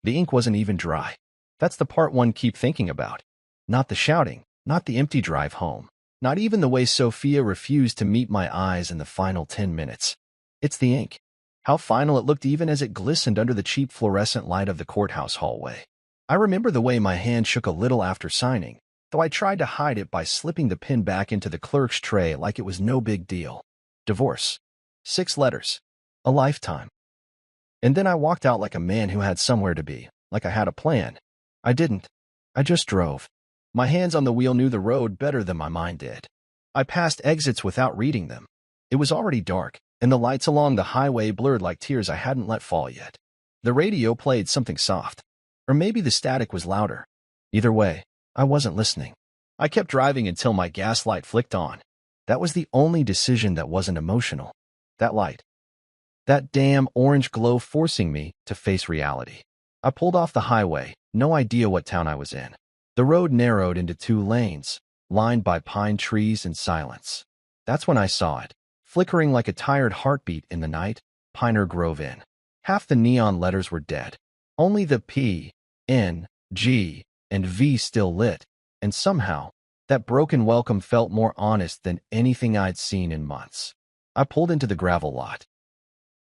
The ink wasn't even dry. That's the part one keep thinking about. Not the shouting, not the empty drive home, not even the way Sophia refused to meet my eyes in the final 10 minutes. It's the ink. How final it looked even as it glistened under the cheap fluorescent light of the courthouse hallway. I remember the way my hand shook a little after signing, though I tried to hide it by slipping the pen back into the clerk's tray like it was no big deal. Divorce. 6 letters. A lifetime. And then I walked out like a man who had somewhere to be, like I had a plan. I didn't. I just drove. My hands on the wheel knew the road better than my mind did. I passed exits without reading them. It was already dark, and the lights along the highway blurred like tears I hadn't let fall yet. The radio played something soft. Or maybe the static was louder. Either way, I wasn't listening. I kept driving until my gas light flicked on. That was the only decision that wasn't emotional. That light. That damn orange glow forcing me to face reality. I pulled off the highway, no idea what town I was in. The road narrowed into 2 lanes, lined by pine trees and silence. That's when I saw it, flickering like a tired heartbeat in the night, Piner Grove Inn. Half the neon letters were dead. Only the P, N, G, and V still lit, and somehow, that broken welcome felt more honest than anything I'd seen in months. I pulled into the gravel lot.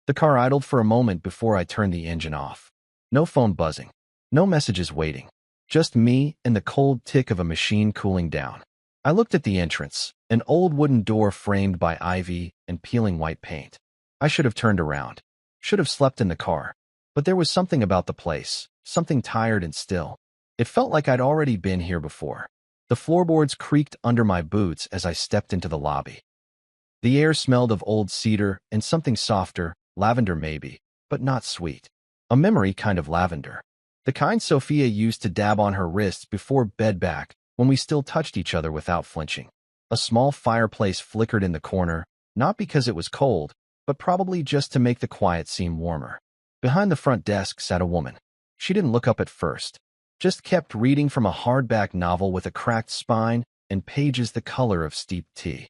The car idled for a moment before I turned the engine off. No phone buzzing, no messages waiting, just me and the cold tick of a machine cooling down. I looked at the entrance, an old wooden door framed by ivy and peeling white paint. I should have turned around, should have slept in the car, but there was something about the place, something tired and still. It felt like I'd already been here before. The floorboards creaked under my boots as I stepped into the lobby. The air smelled of old cedar and something softer, lavender maybe, but not sweet. A memory kind of lavender. The kind Sophia used to dab on her wrists before bed back when we still touched each other without flinching. A small fireplace flickered in the corner, not because it was cold, but probably just to make the quiet seem warmer. Behind the front desk sat a woman. She didn't look up at first, just kept reading from a hardback novel with a cracked spine and pages the color of steeped tea.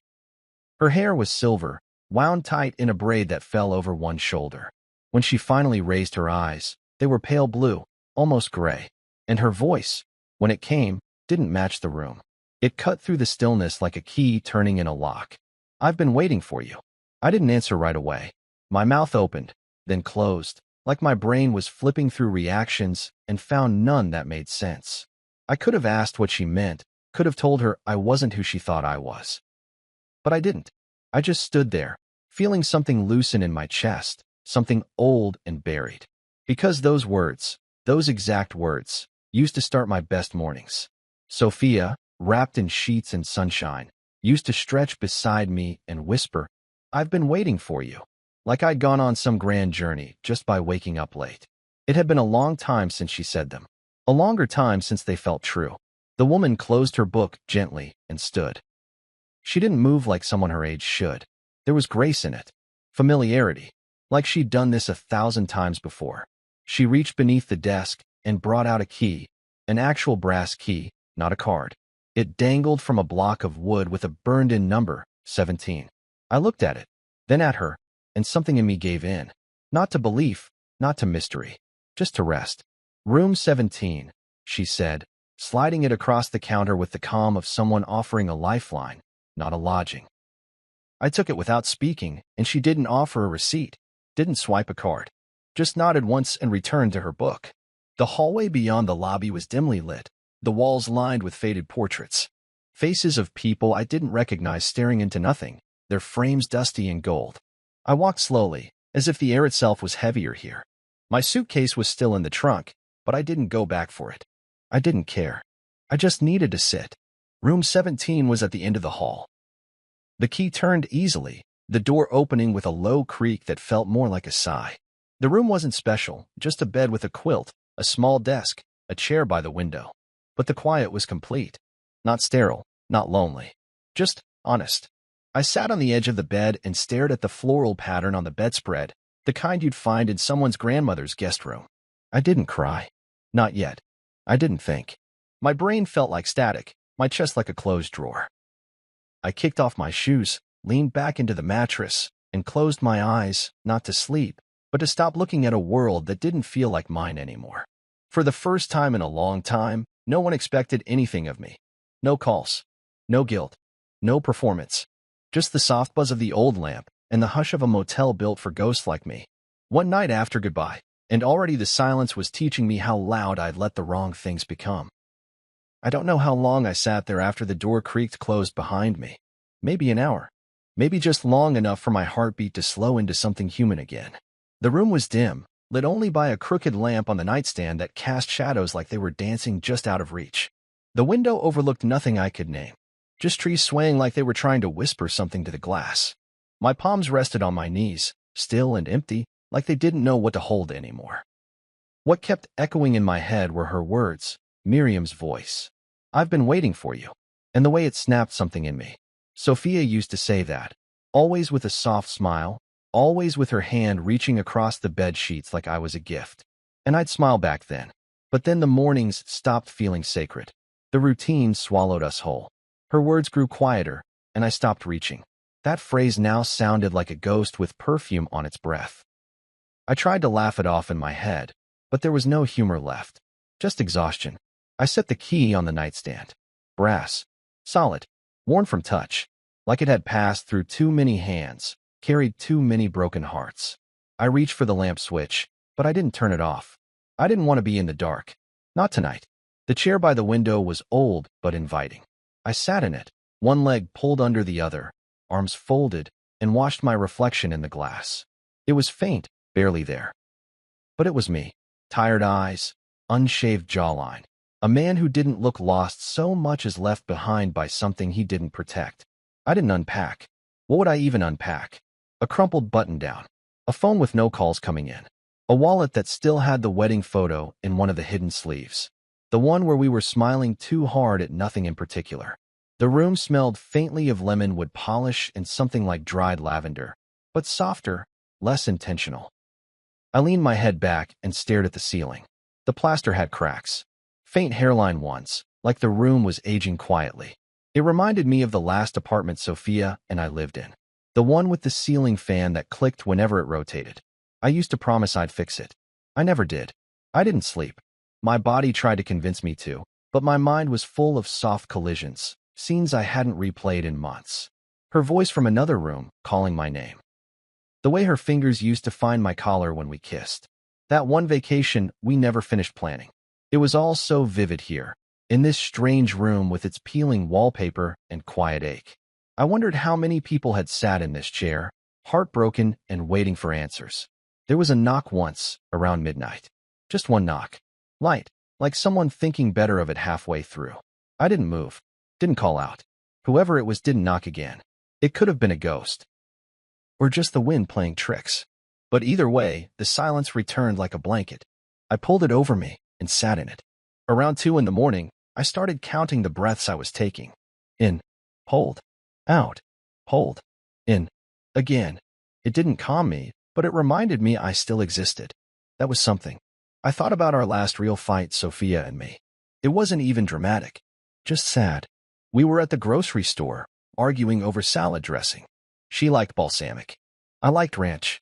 Her hair was silver, wound tight in a braid that fell over one shoulder. When she finally raised her eyes, they were pale blue, almost gray, and her voice, when it came, didn't match the room. It cut through the stillness like a key turning in a lock. "I've been waiting for you." I didn't answer right away. My mouth opened, then closed, like my brain was flipping through reactions and found none that made sense. I could have asked what she meant, could have told her I wasn't who she thought I was. But I didn't. I just stood there, feeling something loosen in my chest, something old and buried. Because those words, those exact words, used to start my best mornings. Sophia, wrapped in sheets and sunshine, used to stretch beside me and whisper, "I've been waiting for you," like I'd gone on some grand journey just by waking up late. It had been a long time since she said them, a longer time since they felt true. The woman closed her book gently and stood. She didn't move like someone her age should. There was grace in it, familiarity, like she'd done this 1,000 times before. She reached beneath the desk and brought out a key, an actual brass key, not a card. It dangled from a block of wood with a burned-in number, 17. I looked at it, then at her, and something in me gave in. Not to belief, not to mystery, just to rest. "Room 17, she said, sliding it across the counter with the calm of someone offering a lifeline, not a lodging. I took it without speaking, and she didn't offer a receipt, didn't swipe a card, just nodded once and returned to her book. The hallway beyond the lobby was dimly lit, the walls lined with faded portraits. Faces of people I didn't recognize staring into nothing, their frames dusty and gold. I walked slowly, as if the air itself was heavier here. My suitcase was still in the trunk, but I didn't go back for it. I didn't care. I just needed to sit. Room 17 was at the end of the hall. The key turned easily, the door opening with a low creak that felt more like a sigh. The room wasn't special, just a bed with a quilt, a small desk, a chair by the window. But the quiet was complete. Not sterile, not lonely. Just honest. I sat on the edge of the bed and stared at the floral pattern on the bedspread, the kind you'd find in someone's grandmother's guest room. I didn't cry. Not yet. I didn't think. My brain felt like static, my chest like a closed drawer. I kicked off my shoes, leaned back into the mattress, and closed my eyes, not to sleep, but to stop looking at a world that didn't feel like mine anymore. For the first time in a long time, no one expected anything of me. No calls, no guilt, no performance. Just the soft buzz of the old lamp and the hush of a motel built for ghosts like me. One night after goodbye, and already the silence was teaching me how loud I'd let the wrong things become. I don't know how long I sat there after the door creaked closed behind me. Maybe an hour. Maybe just long enough for my heartbeat to slow into something human again. The room was dim, lit only by a crooked lamp on the nightstand that cast shadows like they were dancing just out of reach. The window overlooked nothing I could name, just trees swaying like they were trying to whisper something to the glass. My palms rested on my knees, still and empty, like they didn't know what to hold anymore. What kept echoing in my head were her words, Miriam's voice. "I've been waiting for you." And the way it snapped something in me. Sophia used to say that, always with a soft smile, always with her hand reaching across the bed sheets like I was a gift. And I'd smile back then. But then the mornings stopped feeling sacred. The routine swallowed us whole. Her words grew quieter, and I stopped reaching. That phrase now sounded like a ghost with perfume on its breath. I tried to laugh it off in my head, but there was no humor left. Just exhaustion. I set the key on the nightstand. Brass. Solid. Worn from touch. Like it had passed through too many hands, carried too many broken hearts. I reached for the lamp switch, but I didn't turn it off. I didn't want to be in the dark. Not tonight. The chair by the window was old but inviting. I sat in it, one leg pulled under the other, arms folded, and watched my reflection in the glass. It was faint, barely there. But it was me. Tired eyes, unshaved jawline. A man who didn't look lost so much as left behind by something he didn't protect. I didn't unpack. What would I even unpack? A crumpled button-down. A phone with no calls coming in. A wallet that still had the wedding photo in one of the hidden sleeves. The one where we were smiling too hard at nothing in particular. The room smelled faintly of lemon wood polish and something like dried lavender, but softer, less intentional. I leaned my head back and stared at the ceiling. The plaster had cracks. Faint hairline ones, like the room was aging quietly. It reminded me of the last apartment Sophia and I lived in. The one with the ceiling fan that clicked whenever it rotated. I used to promise I'd fix it. I never did. I didn't sleep. My body tried to convince me to, but my mind was full of soft collisions, scenes I hadn't replayed in months. Her voice from another room, calling my name. The way her fingers used to find my collar when we kissed. That one vacation we never finished planning. It was all so vivid here, in this strange room with its peeling wallpaper and quiet ache. I wondered how many people had sat in this chair, heartbroken and waiting for answers. There was a knock once, around midnight. Just one knock. Light, like someone thinking better of it halfway through. I didn't move, didn't call out. Whoever it was didn't knock again. It could have been a ghost. Or just the wind playing tricks. But either way, the silence returned like a blanket. I pulled it over me and sat in it. Around 2 in the morning, I started counting the breaths I was taking. In. Hold. Out. Hold. In. Again. It didn't calm me, but it reminded me I still existed. That was something. I thought about our last real fight, Sophia and me. It wasn't even dramatic. Just sad. We were at the grocery store, arguing over salad dressing. She liked balsamic. I liked ranch.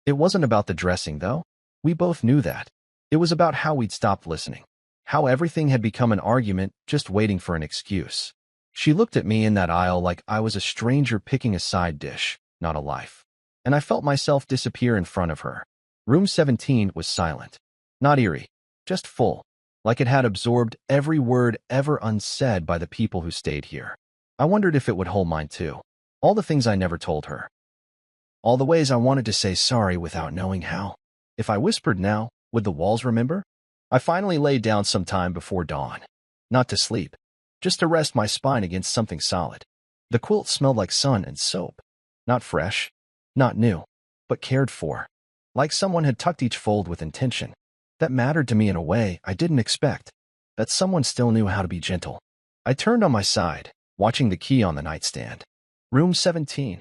It wasn't about the dressing, though. We both knew that. It was about how we'd stopped listening. How everything had become an argument, just waiting for an excuse. She looked at me in that aisle like I was a stranger picking a side dish, not a life. And I felt myself disappear in front of her. Room 17 was silent. Not eerie, just full. Like it had absorbed every word ever unsaid by the people who stayed here. I wondered if it would hold mine too. All the things I never told her. All the ways I wanted to say sorry without knowing how. If I whispered now, would the walls remember? I finally laid down some time before dawn. Not to sleep, just to rest my spine against something solid. The quilt smelled like sun and soap. Not fresh, not new, but cared for. Like someone had tucked each fold with intention. That mattered to me in a way I didn't expect. That someone still knew how to be gentle. I turned on my side, watching the key on the nightstand. Room 17.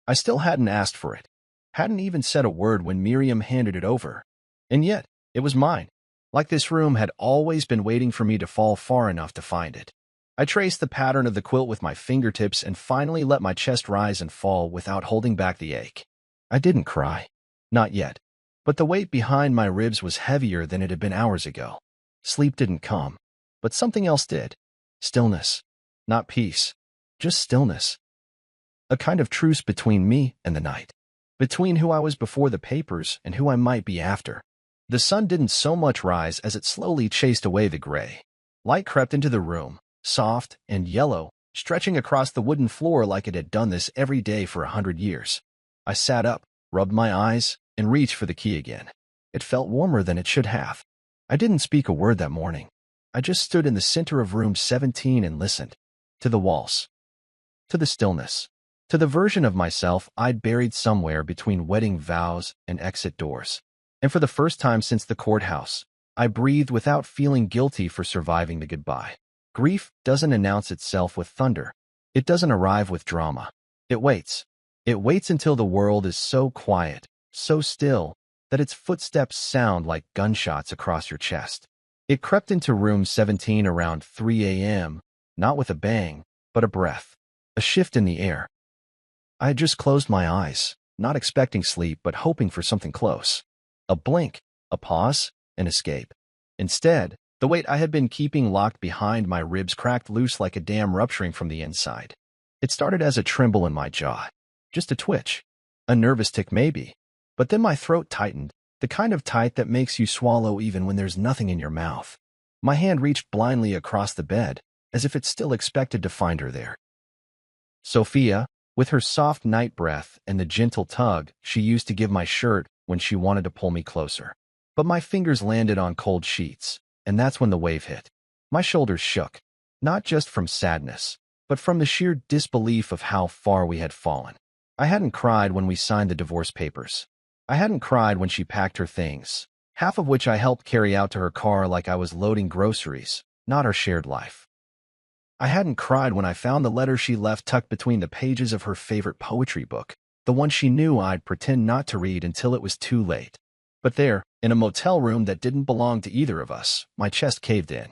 I still hadn't asked for it. Hadn't even said a word when Miriam handed it over. And yet, it was mine. Like this room had always been waiting for me to fall far enough to find it. I traced the pattern of the quilt with my fingertips and finally let my chest rise and fall without holding back the ache. I didn't cry. Not yet. But the weight behind my ribs was heavier than it had been hours ago. Sleep didn't come, but something else did. Stillness. Not peace. Just stillness. A kind of truce between me and the night. Between who I was before the papers and who I might be after. The sun didn't so much rise as it slowly chased away the gray. Light crept into the room, soft and yellow, stretching across the wooden floor like it had done this every day for 100 years. I sat up, rubbed my eyes, and reached for the key again. It felt warmer than it should have. I didn't speak a word that morning. I just stood in the center of room 17 and listened. To the walls. To the stillness. To the version of myself I'd buried somewhere between wedding vows and exit doors. And for the first time since the courthouse, I breathed without feeling guilty for surviving the goodbye. Grief doesn't announce itself with thunder. It doesn't arrive with drama. It waits. It waits until the world is so quiet, so still, that its footsteps sound like gunshots across your chest. It crept into room 17 around 3 a.m., not with a bang, but a breath, a shift in the air. I had just closed my eyes, not expecting sleep but hoping for something close. A blink, a pause, an escape. Instead, the weight I had been keeping locked behind my ribs cracked loose like a dam rupturing from the inside. It started as a tremble in my jaw, just a twitch, a nervous tick maybe, but then my throat tightened, the kind of tight that makes you swallow even when there's nothing in your mouth. My hand reached blindly across the bed, as if it still expected to find her there. Sophia, with her soft night breath and the gentle tug she used to give my shirt when she wanted to pull me closer. But my fingers landed on cold sheets, and that's when the wave hit. My shoulders shook, not just from sadness, but from the sheer disbelief of how far we had fallen. I hadn't cried when we signed the divorce papers. I hadn't cried when she packed her things, half of which I helped carry out to her car like I was loading groceries, not our shared life. I hadn't cried when I found the letter she left tucked between the pages of her favorite poetry book, the one she knew I'd pretend not to read until it was too late. But there, in a motel room that didn't belong to either of us, my chest caved in.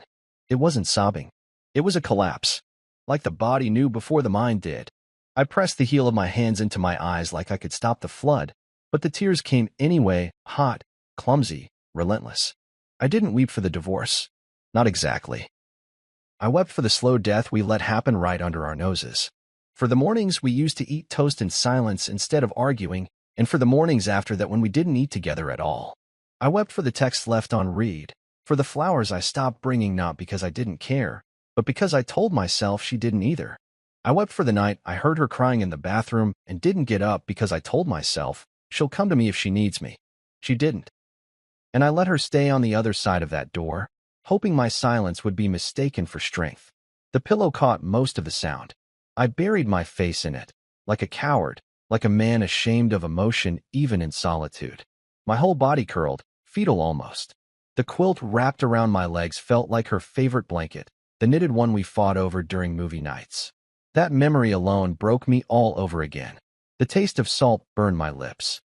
It wasn't sobbing. It was a collapse, like the body knew before the mind did. I pressed the heel of my hands into my eyes like I could stop the flood, but the tears came anyway, hot, clumsy, relentless. I didn't weep for the divorce. Not exactly. I wept for the slow death we let happen right under our noses. For the mornings we used to eat toast in silence instead of arguing, and for the mornings after that when we didn't eat together at all. I wept for the texts left on read, for the flowers I stopped bringing not because I didn't care, but because I told myself she didn't either. I wept for the night I heard her crying in the bathroom and didn't get up because I told myself, she'll come to me if she needs me. She didn't. And I let her stay on the other side of that door, hoping my silence would be mistaken for strength. The pillow caught most of the sound. I buried my face in it, like a coward, like a man ashamed of emotion even in solitude. My whole body curled, fetal almost. The quilt wrapped around my legs felt like her favorite blanket, the knitted one we fought over during movie nights. That memory alone broke me all over again. The taste of salt burned my lips.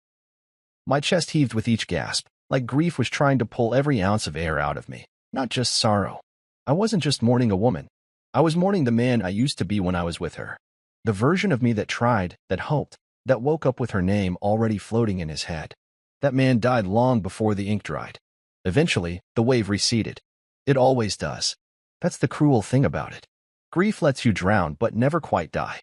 My chest heaved with each gasp, like grief was trying to pull every ounce of air out of me. Not just sorrow. I wasn't just mourning a woman. I was mourning the man I used to be when I was with her. The version of me that tried, that hoped, that woke up with her name already floating in his head. That man died long before the ink dried. Eventually, the wave receded. It always does. That's the cruel thing about it. Grief lets you drown but never quite die.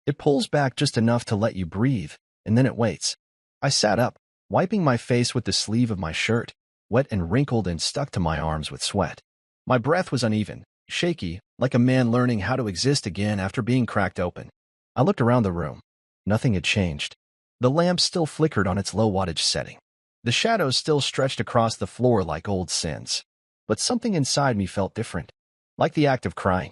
It pulls back just enough to let you breathe, and then it waits. I sat up, wiping my face with the sleeve of my shirt, wet and wrinkled and stuck to my arms with sweat. My breath was uneven, shaky, like a man learning how to exist again after being cracked open. I looked around the room. Nothing had changed. The lamp still flickered on its low-wattage setting. The shadows still stretched across the floor like old sins. But something inside me felt different, like the act of crying.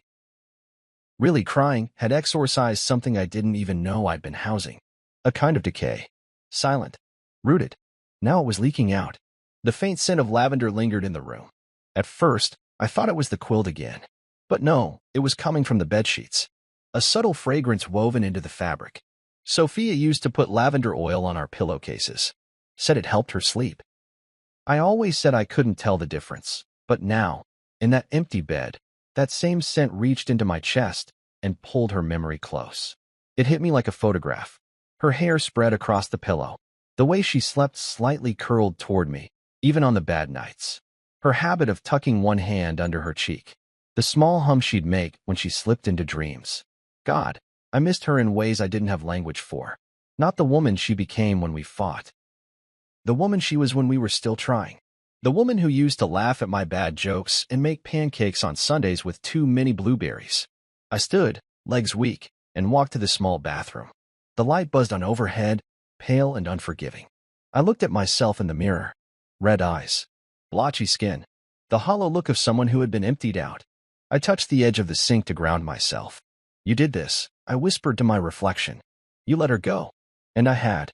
Really crying had exorcised something I didn't even know I'd been housing. A kind of decay. Silent. Rooted. Now it was leaking out. The faint scent of lavender lingered in the room. At first, I thought it was the quilt again. But no, it was coming from the bedsheets. A subtle fragrance woven into the fabric. Sophia used to put lavender oil on our pillowcases. Said it helped her sleep. I always said I couldn't tell the difference. But now, in that empty bed, that same scent reached into my chest and pulled her memory close. It hit me like a photograph. Her hair spread across the pillow. The way she slept slightly curled toward me, even on the bad nights. Her habit of tucking one hand under her cheek. The small hum she'd make when she slipped into dreams. God, I missed her in ways I didn't have language for. Not the woman she became when we fought. The woman she was when we were still trying. The woman who used to laugh at my bad jokes and make pancakes on Sundays with 2 mini blueberries. I stood, legs weak, and walked to the small bathroom. The light buzzed on overhead, pale and unforgiving. I looked at myself in the mirror. Red eyes. Blotchy skin. The hollow look of someone who had been emptied out. I touched the edge of the sink to ground myself. You did this, I whispered to my reflection. You let her go. And I had.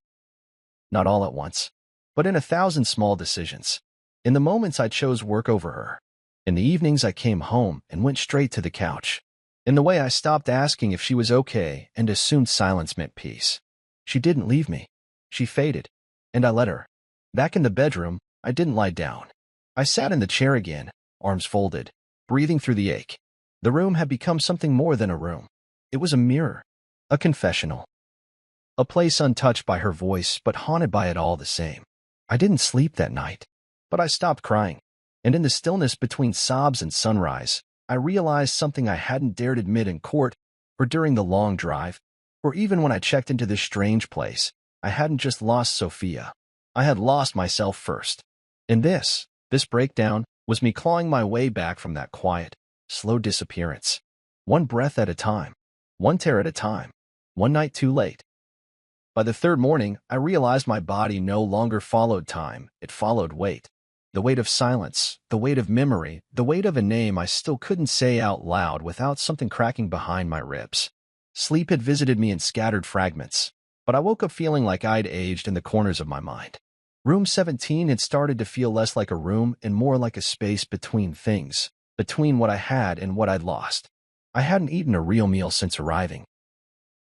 Not all at once, but in 1,000 small decisions. In the moments I chose work over her. In the evenings I came home and went straight to the couch. In the way I stopped asking if she was okay and assumed silence meant peace. She didn't leave me. She faded. And I let her. Back in the bedroom, I didn't lie down. I sat in the chair again, arms folded, breathing through the ache. The room had become something more than a room. It was a mirror. A confessional. A place untouched by her voice but haunted by it all the same. I didn't sleep that night. But I stopped crying. And in the stillness between sobs and sunrise, I realized something I hadn't dared admit in court, or during the long drive, or even when I checked into this strange place. I hadn't just lost Sophia. I had lost myself first. And this breakdown, was me clawing my way back from that quiet, slow disappearance. One breath at a time. One tear at a time. One night too late. By the third morning, I realized my body no longer followed time, it followed weight. The weight of silence, the weight of memory, the weight of a name I still couldn't say out loud without something cracking behind my ribs. Sleep had visited me in scattered fragments, but I woke up feeling like I'd aged in the corners of my mind. Room 17 had started to feel less like a room and more like a space between things, between what I had and what I'd lost. I hadn't eaten a real meal since arriving.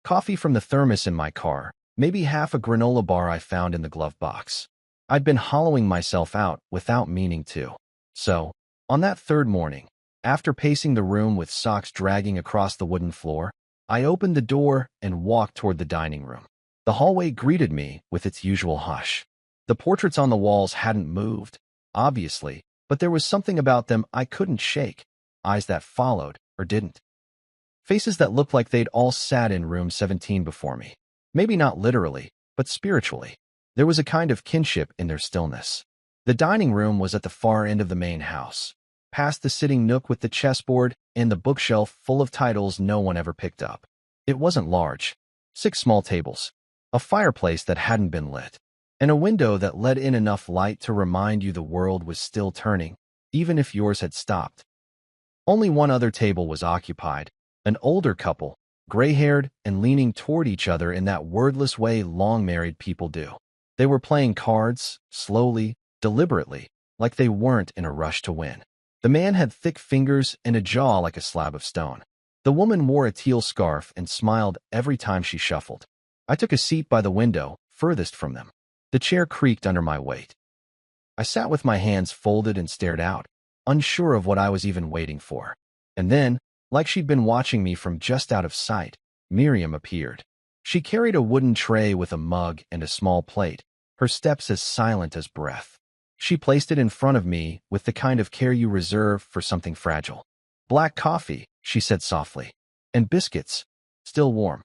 Coffee from the thermos in my car, maybe half a granola bar I found in the glove box. I'd been hollowing myself out without meaning to. So, on that third morning, after pacing the room with socks dragging across the wooden floor, I opened the door and walked toward the dining room. The hallway greeted me with its usual hush. The portraits on the walls hadn't moved, obviously, but there was something about them I couldn't shake. Eyes that followed, or didn't. Faces that looked like they'd all sat in room 17 before me. Maybe not literally, but spiritually. There was a kind of kinship in their stillness. The dining room was at the far end of the main house, past the sitting nook with the chessboard and the bookshelf full of titles no one ever picked up. It wasn't large. 6 small tables, a fireplace that hadn't been lit, and a window that let in enough light to remind you the world was still turning, even if yours had stopped. Only one other table was occupied, an older couple, gray-haired and leaning toward each other in that wordless way long-married people do. They were playing cards, slowly, deliberately, like they weren't in a rush to win. The man had thick fingers and a jaw like a slab of stone. The woman wore a teal scarf and smiled every time she shuffled. I took a seat by the window, furthest from them. The chair creaked under my weight. I sat with my hands folded and stared out, unsure of what I was even waiting for. And then, like she'd been watching me from just out of sight, Miriam appeared. She carried a wooden tray with a mug and a small plate, her steps as silent as breath. She placed it in front of me with the kind of care you reserve for something fragile. "Black coffee," she said softly, "and biscuits, still warm."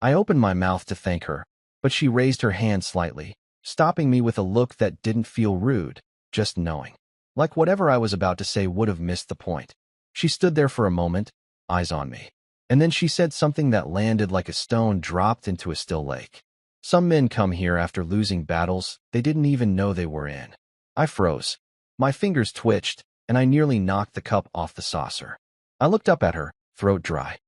I opened my mouth to thank her, but she raised her hand slightly, stopping me with a look that didn't feel rude, just knowing. Like whatever I was about to say would have missed the point. She stood there for a moment, eyes on me. And then she said something that landed like a stone dropped into a still lake. "Some men come here after losing battles they didn't even know they were in." I froze. My fingers twitched, and I nearly knocked the cup off the saucer. I looked up at her, throat dry.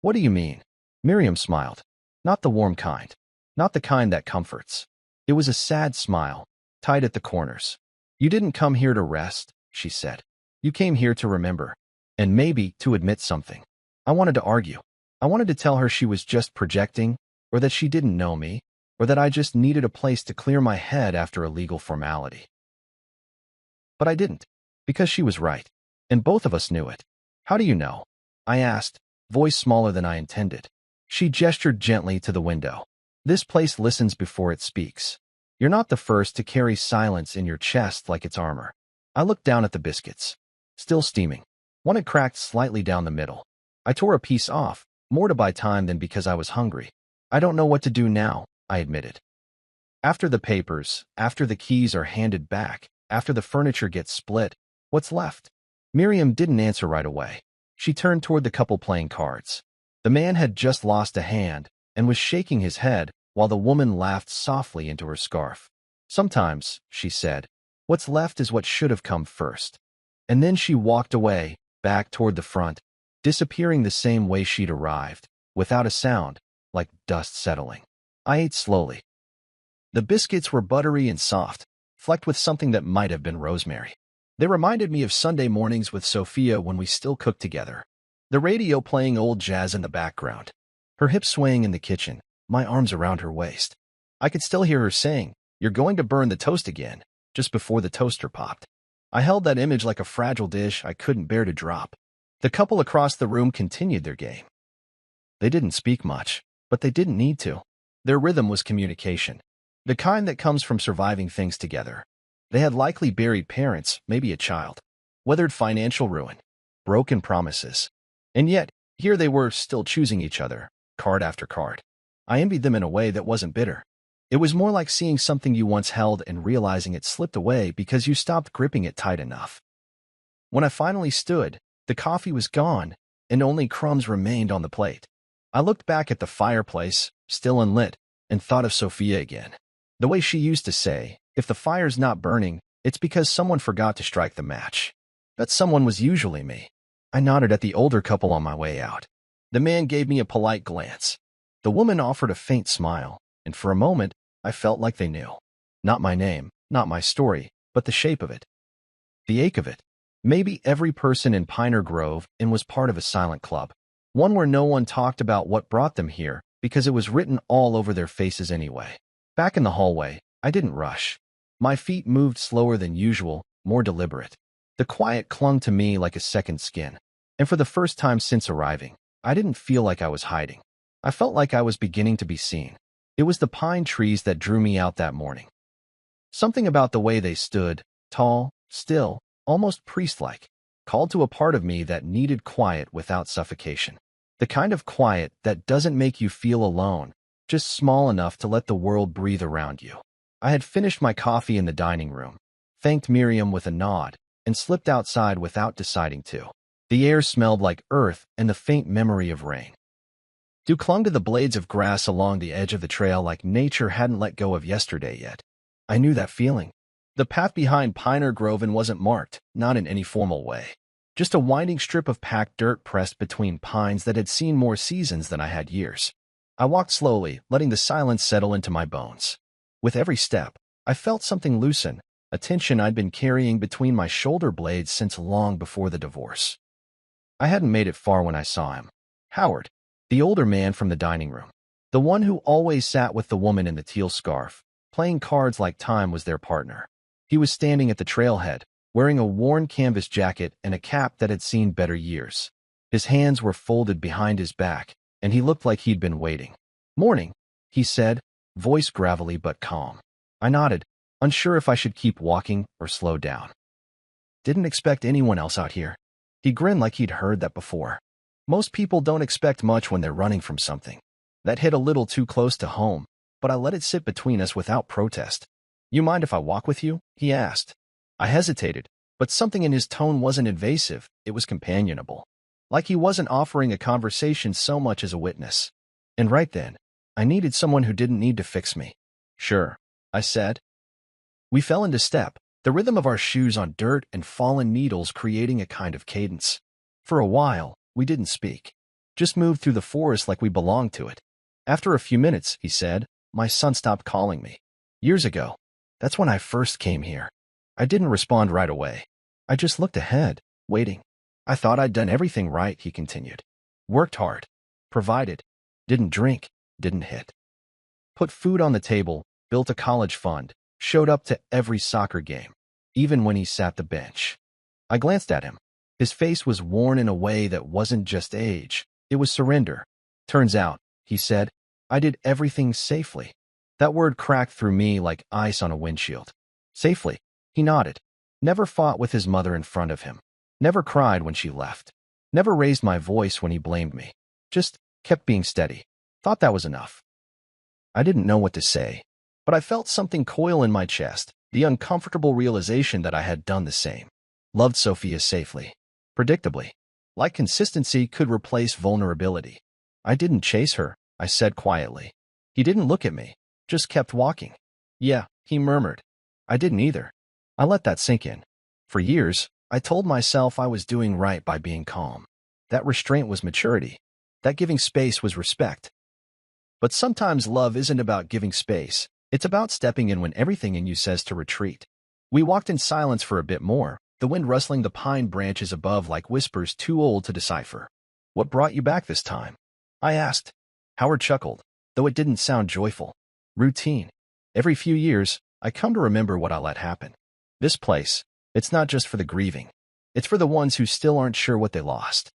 "What do you mean?" Miriam smiled. Not the warm kind. Not the kind that comforts. It was a sad smile, tight at the corners. "You didn't come here to rest," she said. "You came here to remember. And maybe to admit something." I wanted to argue. I wanted to tell her she was just projecting, or that she didn't know me, or that I just needed a place to clear my head after a legal formality. But I didn't, because she was right, and both of us knew it. "How do you know?" I asked, voice smaller than I intended. She gestured gently to the window. "This place listens before it speaks. You're not the first to carry silence in your chest like it's armor. I looked down at the biscuits. Still steaming. One had cracked slightly down the middle. I tore a piece off, more to buy time than because I was hungry. I don't know what to do now, I admitted. After the papers, after the keys are handed back, after the furniture gets split, what's left? Miriam didn't answer right away. She turned toward the couple playing cards. The man had just lost a hand and was shaking his head while the woman laughed softly into her scarf. Sometimes, she said, what's left is what should have come first. And then she walked away, back toward the front, disappearing the same way she'd arrived, without a sound, like dust settling. I ate slowly. The biscuits were buttery and soft, flecked with something that might have been rosemary. They reminded me of Sunday mornings with Sophia when we still cooked together. The radio playing old jazz in the background. Her hips swaying in the kitchen, my arms around her waist. I could still hear her saying, "You're going to burn the toast again," just before the toaster popped. I held that image like a fragile dish I couldn't bear to drop. The couple across the room continued their game. They didn't speak much, but they didn't need to. Their rhythm was communication, the kind that comes from surviving things together. They had likely buried parents, maybe a child, weathered financial ruin, broken promises. And yet, here they were still choosing each other, card after card. I envied them in a way that wasn't bitter. It was more like seeing something you once held and realizing it slipped away because you stopped gripping it tight enough. When I finally stood, the coffee was gone, and only crumbs remained on the plate. I looked back at the fireplace, still unlit, and thought of Sophia again. The way she used to say, if the fire's not burning, it's because someone forgot to strike the match. That someone was usually me. I nodded at the older couple on my way out. The man gave me a polite glance. The woman offered a faint smile, and for a moment, I felt like they knew. Not my name, not my story, but the shape of it. The ache of it. Maybe every person in Piner Grove was part of a silent club. One where no one talked about what brought them here, because it was written all over their faces anyway. Back in the hallway, I didn't rush. My feet moved slower than usual, more deliberate. The quiet clung to me like a second skin. And for the first time since arriving, I didn't feel like I was hiding. I felt like I was beginning to be seen. It was the pine trees that drew me out that morning. Something about the way they stood, tall, still, almost priest-like, called to a part of me that needed quiet without suffocation. The kind of quiet that doesn't make you feel alone, just small enough to let the world breathe around you. I had finished my coffee in the dining room, thanked Miriam with a nod, and slipped outside without deciding to. The air smelled like earth and the faint memory of rain. Dew clung to the blades of grass along the edge of the trail like nature hadn't let go of yesterday yet. I knew that feeling. The path behind Piner Grove wasn't marked, not in any formal way. Just a winding strip of packed dirt pressed between pines that had seen more seasons than I had years. I walked slowly, letting the silence settle into my bones. With every step, I felt something loosen, a tension I'd been carrying between my shoulder blades since long before the divorce. I hadn't made it far when I saw him. Howard, the older man from the dining room. The one who always sat with the woman in the teal scarf, playing cards like time was their partner. He was standing at the trailhead, wearing a worn canvas jacket and a cap that had seen better years. His hands were folded behind his back, and he looked like he'd been waiting. "Morning," he said, voice gravelly but calm. I nodded, unsure if I should keep walking or slow down. "Didn't expect anyone else out here." He grinned like he'd heard that before. Most people don't expect much when they're running from something. That hit a little too close to home, but I let it sit between us without protest. "You mind if I walk with you?" he asked. I hesitated, but something in his tone wasn't invasive, it was companionable. Like he wasn't offering a conversation so much as a witness. And right then, I needed someone who didn't need to fix me. "Sure," I said. We fell into step, the rhythm of our shoes on dirt and fallen needles creating a kind of cadence. For a while, we didn't speak. Just moved through the forest like we belonged to it. After a few minutes, he said, "My son stopped calling me. Years ago. That's when I first came here." I didn't respond right away. I just looked ahead, waiting. "I thought I'd done everything right," he continued. "Worked hard. Provided. Didn't drink. Didn't hit. Put food on the table, built a college fund, showed up to every soccer game, even when he sat the bench." I glanced at him. His face was worn in a way that wasn't just age, it was surrender. "Turns out," he said, "I did everything safely. That word cracked through me like ice on a windshield. Safely. He nodded. Never fought with his mother in front of him. Never cried when she left. Never raised my voice when he blamed me. Just kept being steady. Thought that was enough. I didn't know what to say, but I felt something coil in my chest, the uncomfortable realization that I had done the same. Loved Sophia safely. Predictably. Like consistency could replace vulnerability. I didn't chase her, I said quietly. He didn't look at me, just kept walking. Yeah, he murmured. I didn't either. I let that sink in. For years, I told myself I was doing right by being calm. That restraint was maturity. That giving space was respect. But sometimes love isn't about giving space. It's about stepping in when everything in you says to retreat. We walked in silence for a bit more, the wind rustling the pine branches above like whispers too old to decipher. What brought you back this time? I asked. Howard chuckled, though it didn't sound joyful. Routine. Every few years, I come to remember what I let happen. This place, it's not just for the grieving. It's for the ones who still aren't sure what they lost.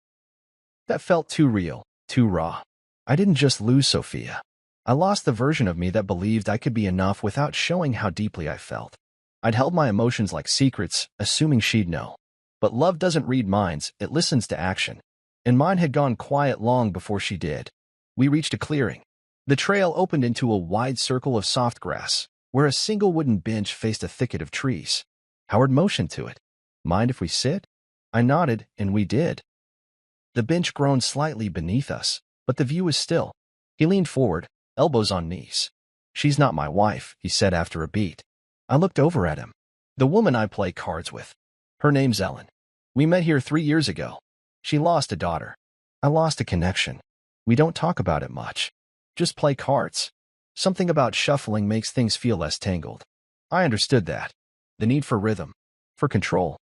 That felt too real, too raw. I didn't just lose Sophia. I lost the version of me that believed I could be enough without showing how deeply I felt. I'd held my emotions like secrets, assuming she'd know. But love doesn't read minds, it listens to action. And mine had gone quiet long before she did. We reached a clearing. The trail opened into a wide circle of soft grass, where a single wooden bench faced a thicket of trees. Howard motioned to it. Mind if we sit? I nodded, and we did. The bench groaned slightly beneath us, but the view was still. He leaned forward, elbows on knees. She's not my wife, he said after a beat. I looked over at him. The woman I play cards with. Her name's Ellen. We met here 3 years ago. She lost a daughter. I lost a connection. We don't talk about it much. Just play cards. Something about shuffling makes things feel less tangled. I understood that. The need for rhythm. For control.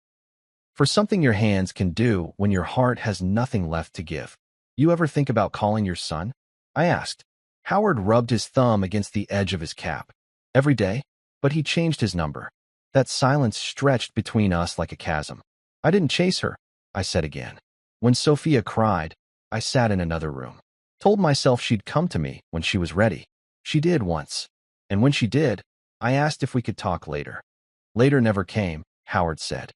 For something your hands can do when your heart has nothing left to give. You ever think about calling your son? I asked. Howard rubbed his thumb against the edge of his cap. Every day? But he changed his number. That silence stretched between us like a chasm. I didn't chase her, I said again. When Sophia cried, I sat in another room. Told myself she'd come to me when she was ready. She did once. And when she did, I asked if we could talk later. Later never came, Howard said.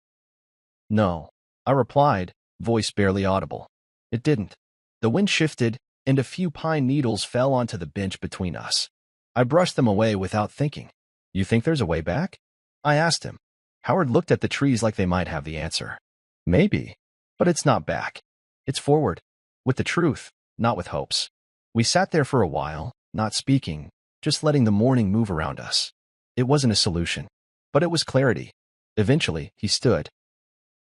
No, I replied, voice barely audible. It didn't. The wind shifted, and a few pine needles fell onto the bench between us. I brushed them away without thinking. You think there's a way back? I asked him. Howard looked at the trees like they might have the answer. Maybe. But it's not back. It's forward. With the truth, not with hopes. We sat there for a while, not speaking, just letting the morning move around us. It wasn't a solution, but it was clarity. Eventually, he stood.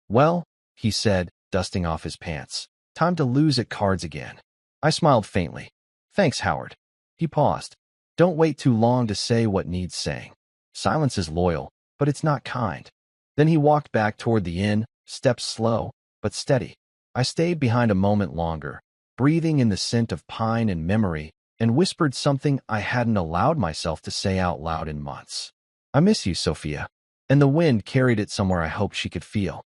Well, he said, dusting off his pants. Time to lose at cards again. I smiled faintly. Thanks, Howard. He paused. Don't wait too long to say what needs saying. Silence is loyal, but it's not kind. Then he walked back toward the inn, steps slow, but steady. I stayed behind a moment longer, breathing in the scent of pine and memory, and whispered something I hadn't allowed myself to say out loud in months. I miss you, Sophia. And the wind carried it somewhere I hoped she could feel.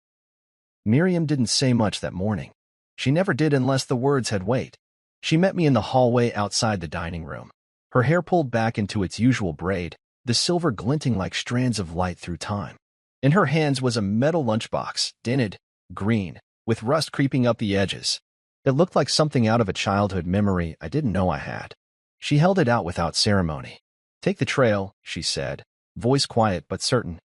Miriam didn't say much that morning. She never did unless the words had weight. She met me in the hallway outside the dining room. Her hair pulled back into its usual braid, the silver glinting like strands of light through time. In her hands was a metal lunchbox, dinted, green, with rust creeping up the edges. It looked like something out of a childhood memory I didn't know I had. She held it out without ceremony. Take the trail, she said, voice quiet but certain.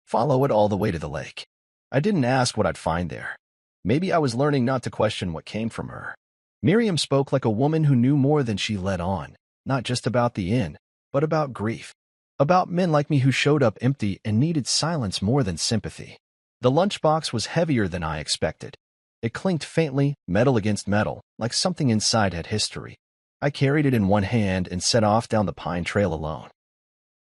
Follow it all the way to the lake. I didn't ask what I'd find there. Maybe I was learning not to question what came from her. Miriam spoke like a woman who knew more than she let on, not just about the inn, but about grief. About men like me who showed up empty and needed silence more than sympathy. The lunchbox was heavier than I expected. It clinked faintly, metal against metal, like something inside had history. I carried it in one hand and set off down the pine trail alone.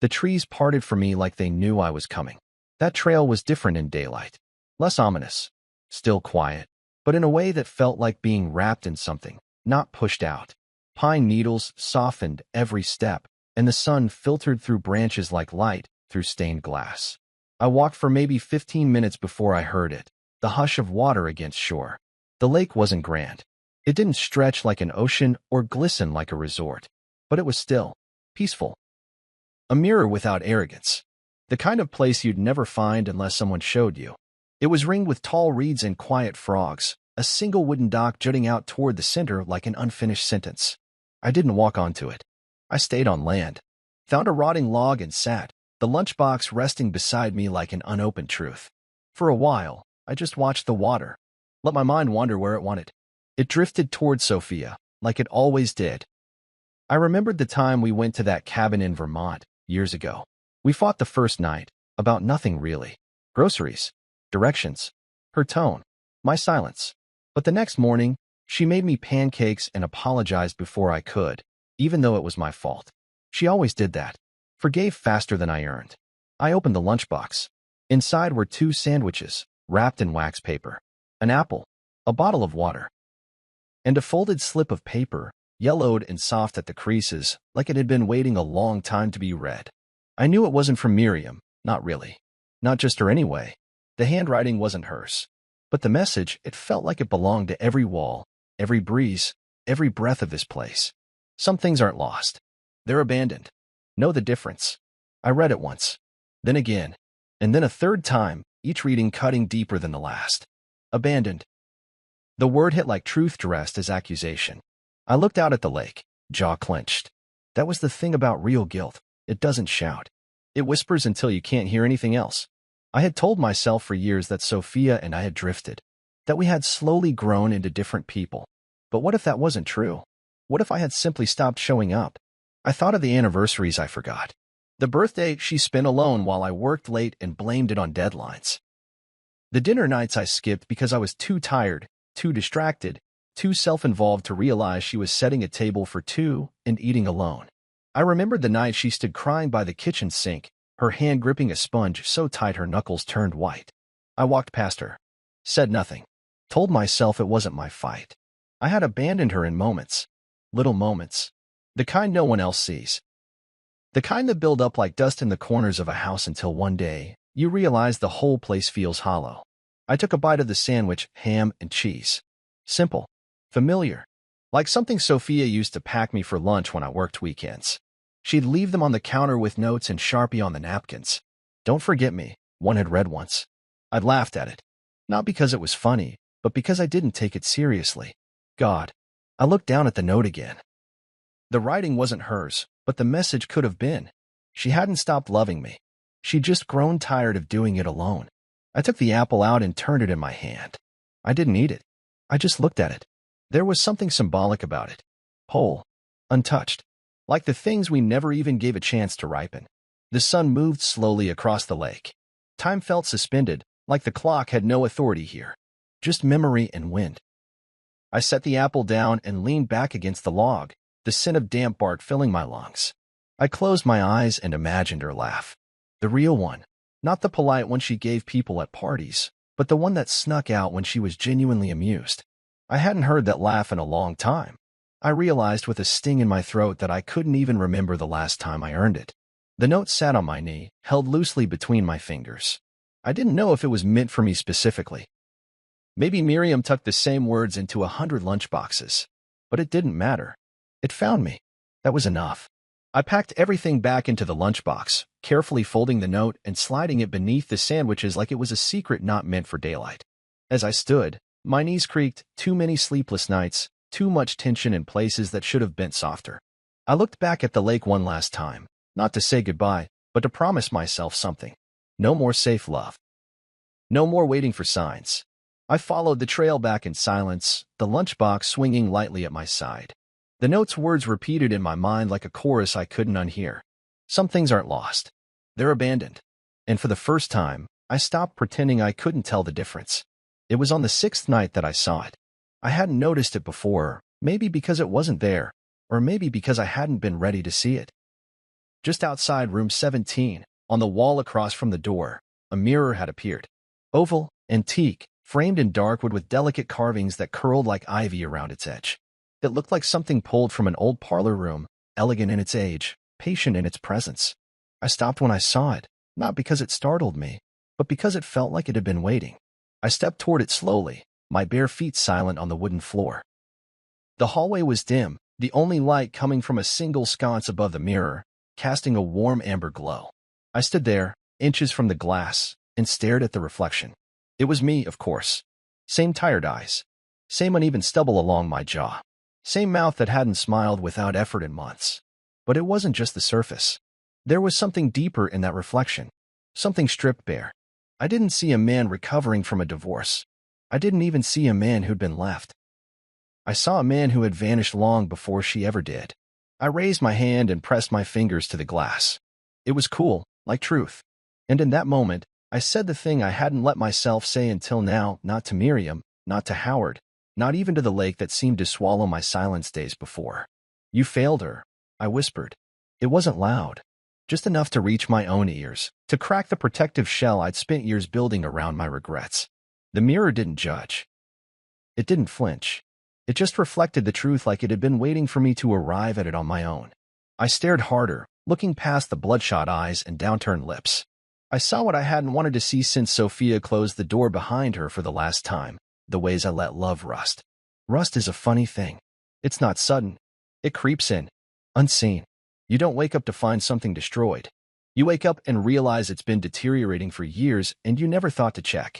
The trees parted from me like they knew I was coming. That trail was different in daylight. Less ominous. Still quiet, but in a way that felt like being wrapped in something, not pushed out. Pine needles softened every step, and the sun filtered through branches like light through stained glass. I walked for maybe 15 minutes before I heard it, the hush of water against shore. The lake wasn't grand. It didn't stretch like an ocean or glisten like a resort, but it was still, peaceful, A mirror without arrogance. The kind of place you'd never find unless someone showed you. It was ringed with tall reeds and quiet frogs, a single wooden dock jutting out toward the center like an unfinished sentence. I didn't walk onto it. I stayed on land, found a rotting log and sat, the lunchbox resting beside me like an unopened truth. For a while, I just watched the water, let my mind wander where it wanted. It drifted toward Sophia, like it always did. I remembered the time we went to that cabin in Vermont, years ago. We fought the first night, about nothing really. Groceries, directions, her tone, my silence. But the next morning, she made me pancakes and apologized before I could, even though it was my fault. She always did that. Forgave faster than I earned. I opened the lunchbox. Inside were 2 sandwiches, wrapped in wax paper, an apple, a bottle of water, and a folded slip of paper, yellowed and soft at the creases, like it had been waiting a long time to be read. I knew it wasn't from Miriam, not really. Not just her anyway. The handwriting wasn't hers. But the message, it felt like it belonged to every wall, every breeze, every breath of this place. Some things aren't lost. They're abandoned. Know the difference. I read it once, then again, and then a third time, each reading cutting deeper than the last. Abandoned. The word hit like truth dressed as accusation. I looked out at the lake, jaw clenched. That was the thing about real guilt. It doesn't shout. It whispers until you can't hear anything else. I had told myself for years that Sophia and I had drifted, that we had slowly grown into different people. But what if that wasn't true? What if I had simply stopped showing up? I thought of the anniversaries I forgot. The birthday she spent alone while I worked late and blamed it on deadlines. The dinner nights I skipped because I was too tired, too distracted, too self-involved to realize she was setting a table for 2 and eating alone. I remembered the night she stood crying by the kitchen sink, her hand gripping a sponge so tight her knuckles turned white. I walked past her, said nothing, told myself it wasn't my fight. I had abandoned her in moments, little moments, the kind no one else sees. The kind that build up like dust in the corners of a house until one day, you realize the whole place feels hollow. I took a bite of the sandwich, ham and cheese. Simple, familiar, like something Sophia used to pack me for lunch when I worked weekends. She'd leave them on the counter with notes and Sharpie on the napkins. Don't forget me, one had read once. I'd laughed at it. Not because it was funny, but because I didn't take it seriously. God. I looked down at the note again. The writing wasn't hers, but the message could have been. She hadn't stopped loving me. She'd just grown tired of doing it alone. I took the apple out and turned it in my hand. I didn't eat it. I just looked at it. There was something symbolic about it. Whole. Untouched. Like the things we never even gave a chance to ripen. The sun moved slowly across the lake. Time felt suspended, like the clock had no authority here. Just memory and wind. I set the apple down and leaned back against the log, the scent of damp bark filling my lungs. I closed my eyes and imagined her laugh. The real one. Not the polite one she gave people at parties, but the one that snuck out when she was genuinely amused. I hadn't heard that laugh in a long time. I realized with a sting in my throat that I couldn't even remember the last time I earned it. The note sat on my knee, held loosely between my fingers. I didn't know if it was meant for me specifically. Maybe Miriam tucked the same words into 100 lunchboxes. But it didn't matter. It found me. That was enough. I packed everything back into the lunchbox, carefully folding the note and sliding it beneath the sandwiches like it was a secret not meant for daylight. As I stood, my knees creaked, too many sleepless nights, too much tension in places that should have been softer. I looked back at the lake one last time, not to say goodbye, but to promise myself something. No more safe love. No more waiting for signs. I followed the trail back in silence, the lunchbox swinging lightly at my side. The note's words repeated in my mind like a chorus I couldn't unhear. Some things aren't lost. They're abandoned. And for the first time, I stopped pretending I couldn't tell the difference. It was on the 6th night that I saw it. I hadn't noticed it before, maybe because it wasn't there, or maybe because I hadn't been ready to see it. Just outside room 17, on the wall across from the door, a mirror had appeared. Oval, antique, framed in dark wood with delicate carvings that curled like ivy around its edge. It looked like something pulled from an old parlor room, elegant in its age, patient in its presence. I stopped when I saw it, not because it startled me, but because it felt like it had been waiting. I stepped toward it slowly, my bare feet silent on the wooden floor. The hallway was dim, the only light coming from a single sconce above the mirror, casting a warm amber glow. I stood there, inches from the glass, and stared at the reflection. It was me, of course. Same tired eyes. Same uneven stubble along my jaw. Same mouth that hadn't smiled without effort in months. But it wasn't just the surface. There was something deeper in that reflection. Something stripped bare. I didn't see a man recovering from a divorce. I didn't even see a man who'd been left. I saw a man who had vanished long before she ever did. I raised my hand and pressed my fingers to the glass. It was cool, like truth. And in that moment, I said the thing I hadn't let myself say until now, not to Miriam, not to Howard, not even to the lake that seemed to swallow my silence days before. You failed her, I whispered. It wasn't loud, just enough to reach my own ears, to crack the protective shell I'd spent years building around my regrets. The mirror didn't judge. It didn't flinch. It just reflected the truth like it had been waiting for me to arrive at it on my own. I stared harder, looking past the bloodshot eyes and downturned lips. I saw what I hadn't wanted to see since Sophia closed the door behind her for the last time, the ways I let love rust. Rust is a funny thing. It's not sudden. It creeps in, unseen. You don't wake up to find something destroyed. You wake up and realize it's been deteriorating for years and you never thought to check.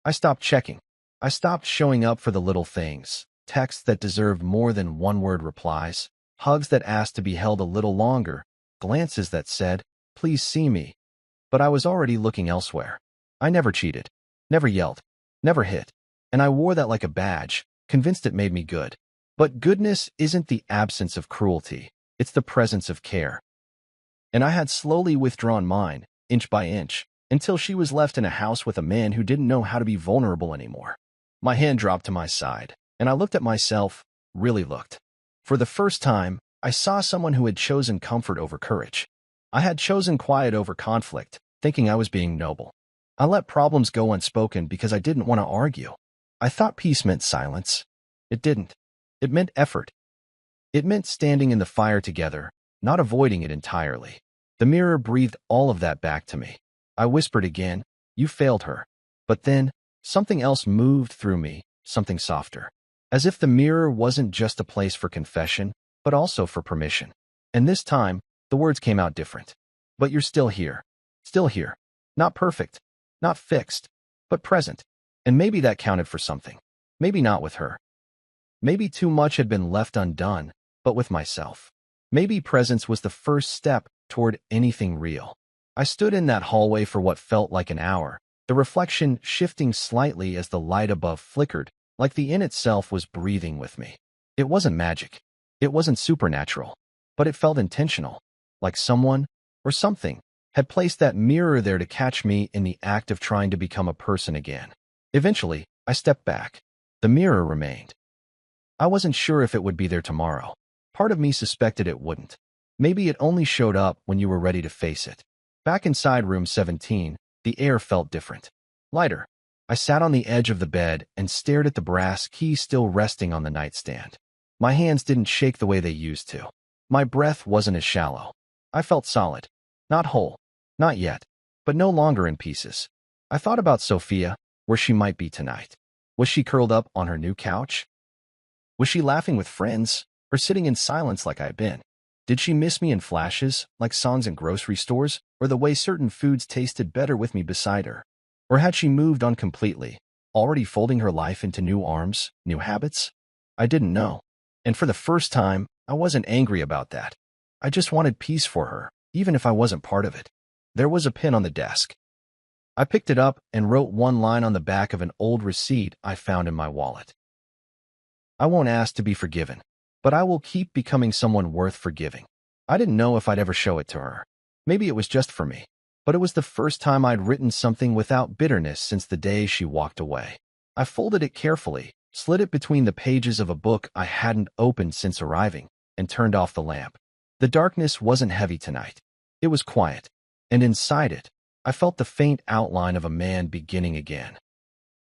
I stopped checking. I stopped showing up for the little things. Texts that deserved more than one-word replies, hugs that asked to be held a little longer, glances that said, "Please see me." But I was already looking elsewhere. I never cheated, never yelled, never hit, and I wore that like a badge, convinced it made me good. But goodness isn't the absence of cruelty, it's the presence of care. And I had slowly withdrawn mine, inch by inch, until she was left in a house with a man who didn't know how to be vulnerable anymore. My hand dropped to my side, and I looked at myself, really looked. For the first time, I saw someone who had chosen comfort over courage. I had chosen quiet over conflict, thinking I was being noble. I let problems go unspoken because I didn't want to argue. I thought peace meant silence. It didn't. It meant effort. It meant standing in the fire together, not avoiding it entirely. The mirror breathed all of that back to me. I whispered again, "You failed her." But then, something else moved through me, something softer. As if the mirror wasn't just a place for confession, but also for permission. And this time, the words came out different. "But you're still here. Still here. Not perfect. Not fixed. But present." And maybe that counted for something. Maybe not with her. Maybe too much had been left undone, but with myself. Maybe presence was the first step toward anything real. I stood in that hallway for what felt like an hour, the reflection shifting slightly as the light above flickered, like the inn itself was breathing with me. It wasn't magic. It wasn't supernatural. But it felt intentional, like someone, or something, had placed that mirror there to catch me in the act of trying to become a person again. Eventually, I stepped back. The mirror remained. I wasn't sure if it would be there tomorrow. Part of me suspected it wouldn't. Maybe it only showed up when you were ready to face it. Back inside room 17, the air felt different. Lighter. I sat on the edge of the bed and stared at the brass key still resting on the nightstand. My hands didn't shake the way they used to. My breath wasn't as shallow. I felt solid. Not whole. Not yet. But no longer in pieces. I thought about Sophia, where she might be tonight. Was she curled up on her new couch? Was she laughing with friends, or sitting in silence like I had been? Did she miss me in flashes, like songs in grocery stores, or the way certain foods tasted better with me beside her? Or had she moved on completely, already folding her life into new arms, new habits? I didn't know. And for the first time, I wasn't angry about that. I just wanted peace for her, even if I wasn't part of it. There was a pin on the desk. I picked it up and wrote one line on the back of an old receipt I found in my wallet. "I won't ask to be forgiven, but I will keep becoming someone worth forgiving." I didn't know if I'd ever show it to her. Maybe it was just for me. But it was the first time I'd written something without bitterness since the day she walked away. I folded it carefully, slid it between the pages of a book I hadn't opened since arriving, and turned off the lamp. The darkness wasn't heavy tonight. It was quiet. And inside it, I felt the faint outline of a man beginning again.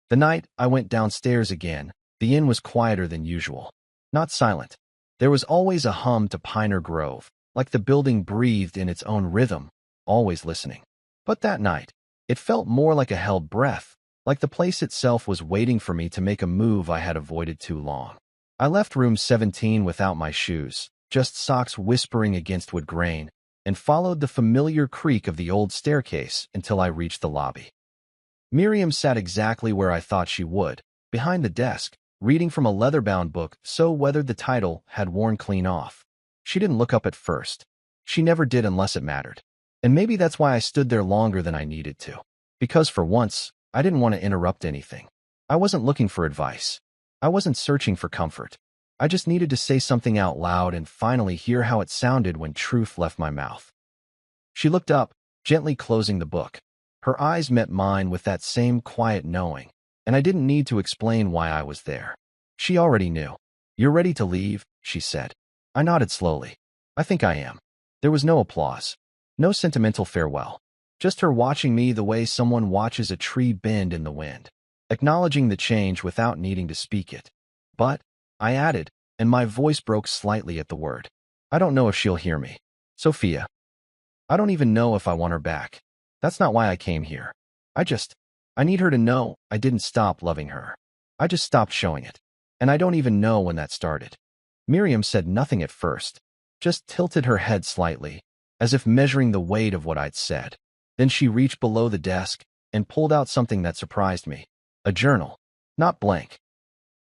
The night I went downstairs again, the inn was quieter than usual. Not silent. There was always a hum to Piner Grove, like the building breathed in its own rhythm, always listening. But that night, it felt more like a held breath, like the place itself was waiting for me to make a move I had avoided too long. I left room 17 without my shoes, just socks whispering against wood grain, and followed the familiar creak of the old staircase until I reached the lobby. Miriam sat exactly where I thought she would, behind the desk, reading from a leather-bound book so weathered the title had worn clean off. She didn't look up at first. She never did unless it mattered. And maybe that's why I stood there longer than I needed to. Because for once, I didn't want to interrupt anything. I wasn't looking for advice. I wasn't searching for comfort. I just needed to say something out loud and finally hear how it sounded when truth left my mouth. She looked up, gently closing the book. Her eyes met mine with that same quiet knowing, and I didn't need to explain why I was there. She already knew. "You're ready to leave," she said. I nodded slowly. "I think I am." There was no applause. No sentimental farewell. Just her watching me the way someone watches a tree bend in the wind, acknowledging the change without needing to speak it. "But," I added, and my voice broke slightly at the word, "I don't know if she'll hear me. Sophia. I don't even know if I want her back. That's not why I came here. I need her to know I didn't stop loving her. I just stopped showing it. And I don't even know when that started." Miriam said nothing at first, just tilted her head slightly, as if measuring the weight of what I'd said. Then she reached below the desk and pulled out something that surprised me. A journal. Not blank.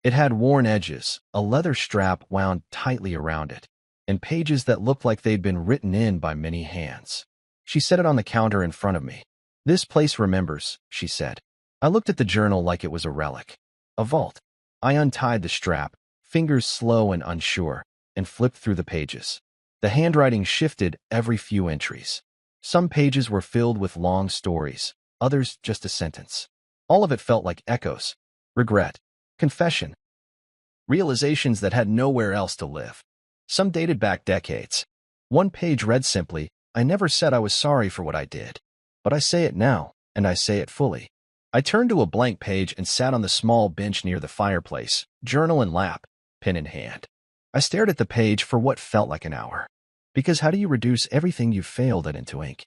It had worn edges, a leather strap wound tightly around it, and pages that looked like they'd been written in by many hands. She set it on the counter in front of me. "This place remembers," she said. I looked at the journal like it was a relic. A vault. I untied the strap, fingers slow and unsure, and flipped through the pages. The handwriting shifted every few entries. Some pages were filled with long stories, others just a sentence. All of it felt like echoes. Regret. Confession. Realizations that had nowhere else to live. Some dated back decades. One page read simply, "I never said I was sorry for what I did. But I say it now, and I say it fully." I turned to a blank page and sat on the small bench near the fireplace, journal in lap, pen in hand. I stared at the page for what felt like an hour. Because how do you reduce everything you've failed at into ink?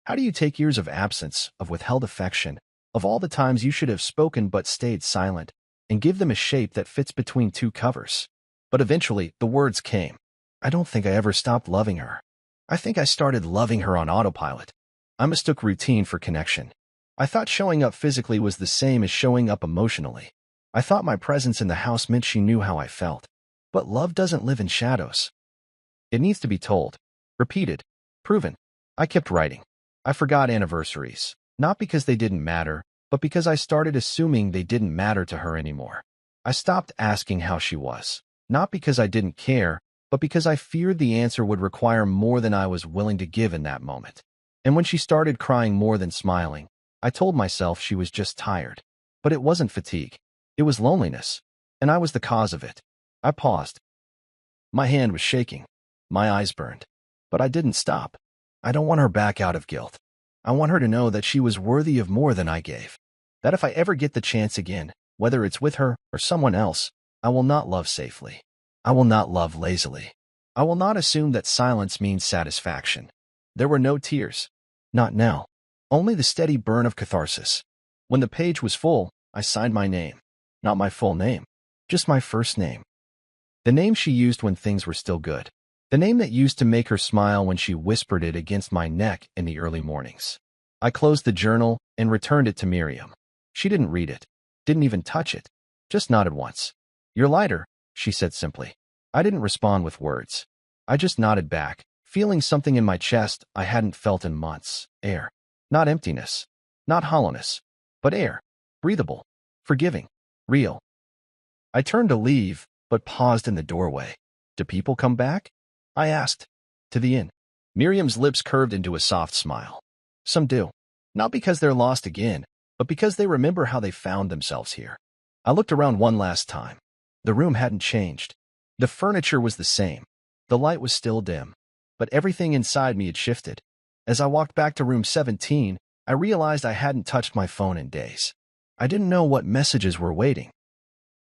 How do you take years of absence, of withheld affection, of all the times you should have spoken but stayed silent, and give them a shape that fits between two covers? But eventually, the words came. I don't think I ever stopped loving her. I think I started loving her on autopilot. I mistook routine for connection. I thought showing up physically was the same as showing up emotionally. I thought my presence in the house meant she knew how I felt. But love doesn't live in shadows. It needs to be told, repeated, proven. I kept writing. I forgot anniversaries, not because they didn't matter, but because I started assuming they didn't matter to her anymore. I stopped asking how she was, not because I didn't care, but because I feared the answer would require more than I was willing to give in that moment. And when she started crying more than smiling, I told myself she was just tired. But it wasn't fatigue. It was loneliness, and I was the cause of it. I paused. My hand was shaking. My eyes burned. But I didn't stop. I don't want her back out of guilt. I want her to know that she was worthy of more than I gave. That if I ever get the chance again, whether it's with her or someone else, I will not love safely. I will not love lazily. I will not assume that silence means satisfaction. There were no tears. Not now. Only the steady burn of catharsis. When the page was full, I signed my name. Not my full name. Just my first name. The name she used when things were still good. The name that used to make her smile when she whispered it against my neck in the early mornings. I closed the journal and returned it to Miriam. She didn't read it. Didn't even touch it. Just nodded once. "You're lighter," she said simply. I didn't respond with words. I just nodded back, feeling something in my chest I hadn't felt in months. Air. Not emptiness. Not hollowness. But air. Breathable. Forgiving. Real. I turned to leave, but paused in the doorway. "Do people come back?" I asked. "To the inn." Miriam's lips curved into a soft smile. "Some do. Not because they're lost again, but because they remember how they found themselves here." I looked around one last time. The room hadn't changed. The furniture was the same. The light was still dim. But everything inside me had shifted. As I walked back to room 17, I realized I hadn't touched my phone in days. I didn't know what messages were waiting.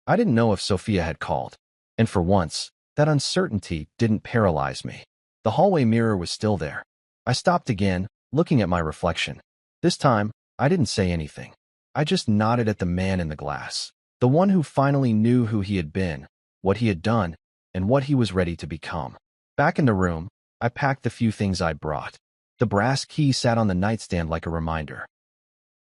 I didn't know if Sophia had called. And for once, that uncertainty didn't paralyze me. The hallway mirror was still there. I stopped again, looking at my reflection. This time, I didn't say anything. I just nodded at the man in the glass. The one who finally knew who he had been, what he had done, and what he was ready to become. Back in the room, I packed the few things I'd brought. The brass key sat on the nightstand like a reminder.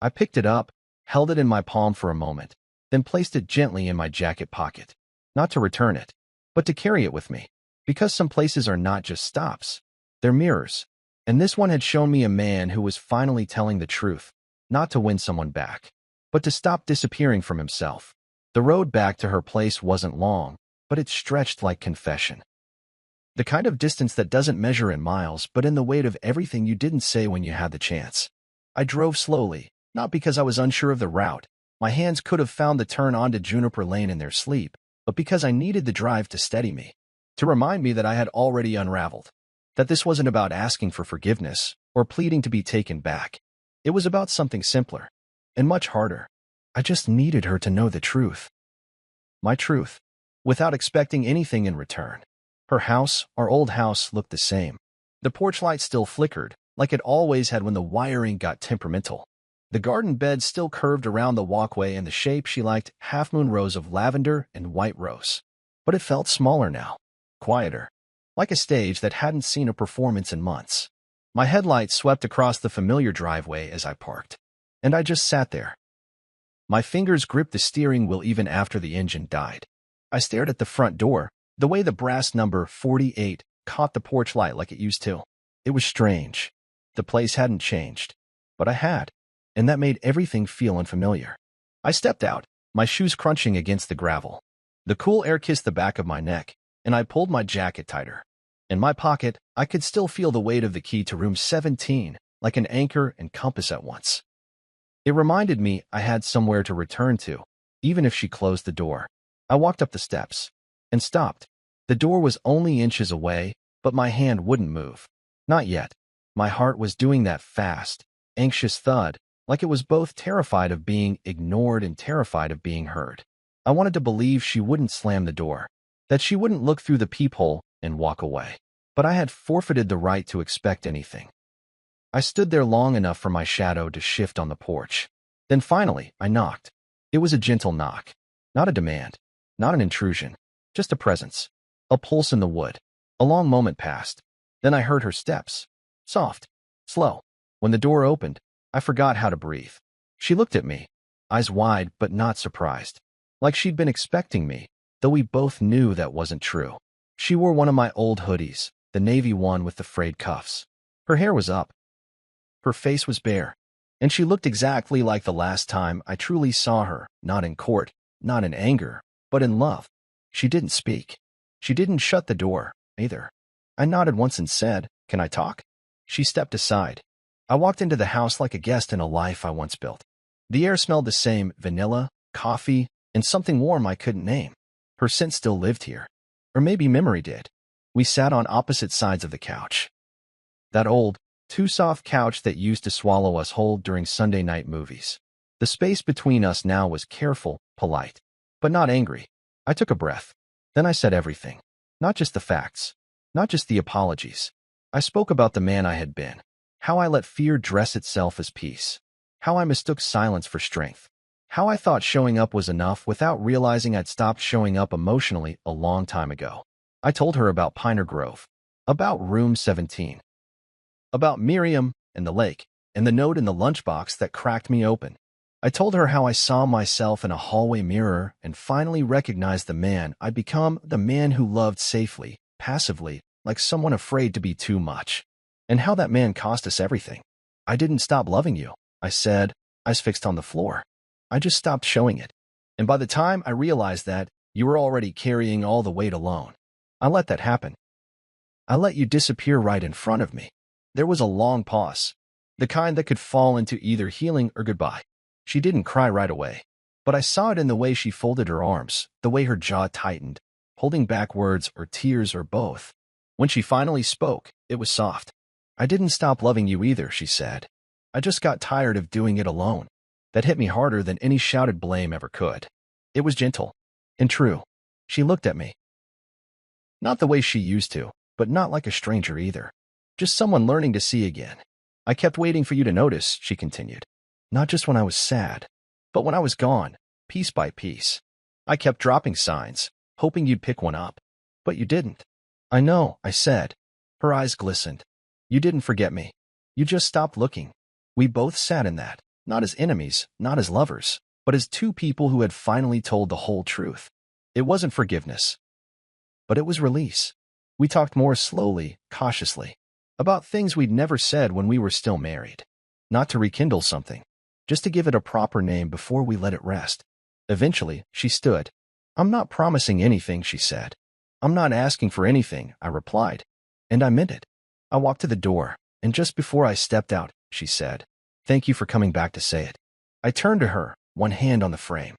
I picked it up, held it in my palm for a moment, then placed it gently in my jacket pocket. Not to return it, but to carry it with me. Because some places are not just stops, they're mirrors. And this one had shown me a man who was finally telling the truth, not to win someone back, but to stop disappearing from himself. The road back to her place wasn't long, but it stretched like confession. The kind of distance that doesn't measure in miles, but in the weight of everything you didn't say when you had the chance. I drove slowly, not because I was unsure of the route. My hands could have found the turn onto Juniper Lane in their sleep, but because I needed the drive to steady me, to remind me that I had already unraveled, that this wasn't about asking for forgiveness or pleading to be taken back. It was about something simpler and much harder. I just needed her to know the truth. My truth, without expecting anything in return. Her house, our old house, looked the same. The porch light still flickered, like it always had when the wiring got temperamental. The garden bed still curved around the walkway in the shape she liked, half-moon rows of lavender and white rose. But it felt smaller now, quieter, like a stage that hadn't seen a performance in months. My headlights swept across the familiar driveway as I parked, and I just sat there. My fingers gripped the steering wheel even after the engine died. I stared at the front door, the way the brass number 48 caught the porch light like it used to. It was strange. The place hadn't changed, but I had, and that made everything feel unfamiliar. I stepped out, my shoes crunching against the gravel. The cool air kissed the back of my neck, and I pulled my jacket tighter. In my pocket, I could still feel the weight of the key to room 17, like an anchor and compass at once. It reminded me I had somewhere to return to, even if she closed the door. I walked up the steps and stopped. The door was only inches away, but my hand wouldn't move. Not yet. My heart was doing that fast, anxious thud, like it was both terrified of being ignored and terrified of being heard. I wanted to believe she wouldn't slam the door, that she wouldn't look through the peephole and walk away. But I had forfeited the right to expect anything. I stood there long enough for my shadow to shift on the porch. Then finally, I knocked. It was a gentle knock. Not a demand. Not an intrusion. Just a presence. A pulse in the wood. A long moment passed. Then I heard her steps. Soft. Slow. When the door opened, I forgot how to breathe. She looked at me, eyes wide but not surprised. Like she'd been expecting me, though we both knew that wasn't true. She wore one of my old hoodies, the navy one with the frayed cuffs. Her hair was up. Her face was bare. And she looked exactly like the last time I truly saw her, not in court, not in anger, but in love. She didn't speak. She didn't shut the door, either. I nodded once and said, "Can I talk?" She stepped aside. I walked into the house like a guest in a life I once built. The air smelled the same, vanilla, coffee, and something warm I couldn't name. Her scent still lived here. Or maybe memory did. We sat on opposite sides of the couch. That old, too soft couch that used to swallow us whole during Sunday night movies. The space between us now was careful, polite, but not angry. I took a breath. Then I said everything. Not just the facts. Not just the apologies. I spoke about the man I had been. How I let fear dress itself as peace. How I mistook silence for strength. How I thought showing up was enough without realizing I'd stopped showing up emotionally a long time ago. I told her about Piner Grove. About room 17. About Miriam and the lake, and the note in the lunchbox that cracked me open. I told her how I saw myself in a hallway mirror and finally recognized the man I'd become, the man who loved safely, passively, like someone afraid to be too much. And how that man cost us everything. I didn't stop loving you, I said, eyes fixed on the floor. I just stopped showing it. And by the time I realized that, you were already carrying all the weight alone. I let that happen. I let you disappear right in front of me. There was a long pause, the kind that could fall into either healing or goodbye. She didn't cry right away, but I saw it in the way she folded her arms, the way her jaw tightened, holding back words or tears or both. When she finally spoke, it was soft. "I didn't stop loving you either," she said. "I just got tired of doing it alone." That hit me harder than any shouted blame ever could. It was gentle and true. She looked at me. Not the way she used to, but not like a stranger either. Just someone learning to see again. "I kept waiting for you to notice," she continued. "Not just when I was sad, but when I was gone, piece by piece. I kept dropping signs, hoping you'd pick one up. But you didn't." "I know," I said. Her eyes glistened. You didn't forget me. You just stopped looking. We both sat in that, not as enemies, not as lovers, but as two people who had finally told the whole truth. It wasn't forgiveness, but it was release. We talked more slowly, cautiously, about things we'd never said when we were still married. Not to rekindle something, just to give it a proper name before we let it rest. Eventually, she stood. I'm not promising anything, she said. I'm not asking for anything, I replied. And I meant it. I walked to the door, and just before I stepped out, she said, "Thank you for coming back to say it." I turned to her, one hand on the frame.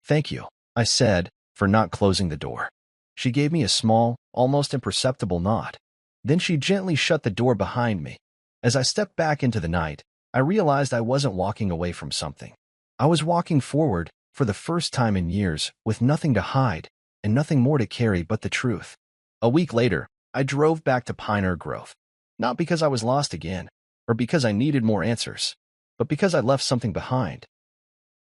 "Thank you," I said, "for not closing the door." She gave me a small, almost imperceptible nod. Then she gently shut the door behind me. As I stepped back into the night, I realized I wasn't walking away from something. I was walking forward, for the first time in years, with nothing to hide and nothing more to carry but the truth. A week later, I drove back to Pioneer Grove. Not because I was lost again, or because I needed more answers, but because I left something behind.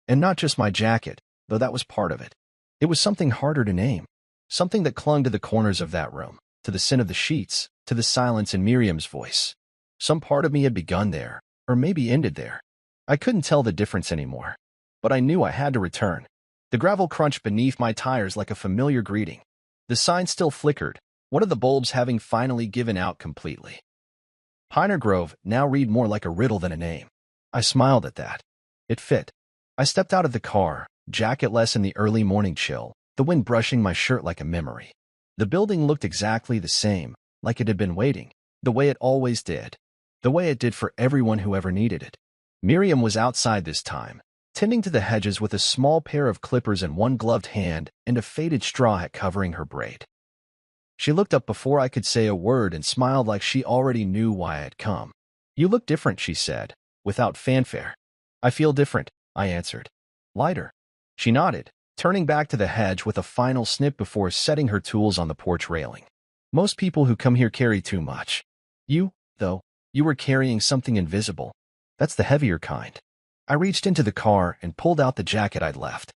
And not just my jacket, though that was part of it. It was something harder to name. Something that clung to the corners of that room, to the scent of the sheets, to the silence in Miriam's voice. Some part of me had begun there, or maybe ended there. I couldn't tell the difference anymore, but I knew I had to return. The gravel crunched beneath my tires like a familiar greeting. The sign still flickered, one of the bulbs having finally given out completely. Pioneer Grove now read more like a riddle than a name. I smiled at that. It fit. I stepped out of the car, jacketless in the early morning chill, the wind brushing my shirt like a memory. The building looked exactly the same, like it had been waiting, the way it always did, the way it did for everyone who ever needed it. Miriam was outside this time, tending to the hedges with a small pair of clippers in one gloved hand and a faded straw hat covering her braid. She looked up before I could say a word and smiled like she already knew why I had come. "You look different," she said, without fanfare. "I feel different," I answered. "Lighter." She nodded, turning back to the hedge with a final snip before setting her tools on the porch railing. "Most people who come here carry too much. You, though, you were carrying something invisible. That's the heavier kind." I reached into the car and pulled out the jacket I'd left.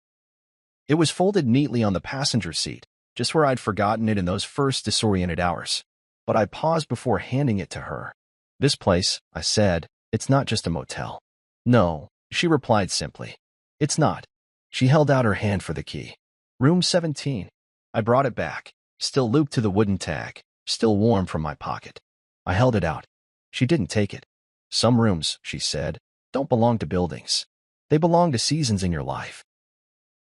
It was folded neatly on the passenger seat, just where I'd forgotten it in those first disoriented hours. But I paused before handing it to her. "This place," I said, "it's not just a motel." "No," she replied simply. "It's not." She held out her hand for the key. "Room 17. I brought it back, still looped to the wooden tag, still warm from my pocket. I held it out. She didn't take it. "Some rooms," she said, "don't belong to buildings. They belong to seasons in your life.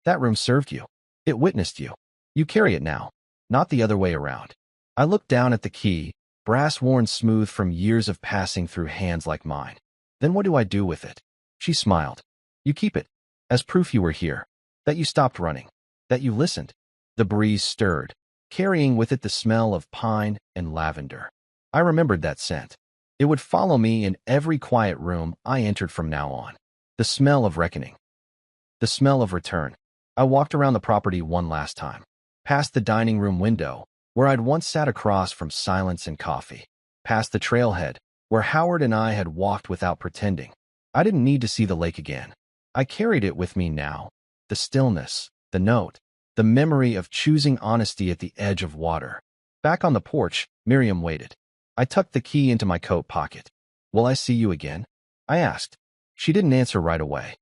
That room served you. It witnessed you. You carry it now, not the other way around." I looked down at the key, brass worn smooth from years of passing through hands like mine. "Then what do I do with it?" She smiled. "You keep it, as proof you were here, that you stopped running, that you listened." The breeze stirred, carrying with it the smell of pine and lavender. I remembered that scent. It would follow me in every quiet room I entered from now on. The smell of reckoning. The smell of return. I walked around the property one last time, past the dining room window, where I'd once sat across from silence and coffee, past the trailhead, where Howard and I had walked without pretending. I didn't need to see the lake again. I carried it with me now. The stillness, the note, the memory of choosing honesty at the edge of water. Back on the porch, Miriam waited. I tucked the key into my coat pocket. "Will I see you again?" I asked. She didn't answer right away.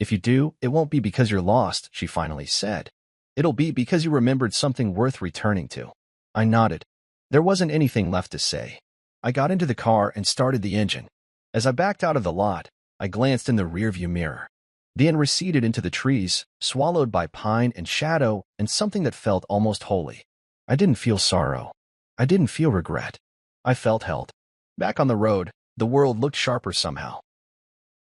"If you do, it won't be because you're lost," she finally said. "It'll be because you remembered something worth returning to." I nodded. There wasn't anything left to say. I got into the car and started the engine. As I backed out of the lot, I glanced in the rearview mirror. The end receded into the trees, swallowed by pine and shadow and something that felt almost holy. I didn't feel sorrow. I didn't feel regret. I felt held. Back on the road, the world looked sharper somehow.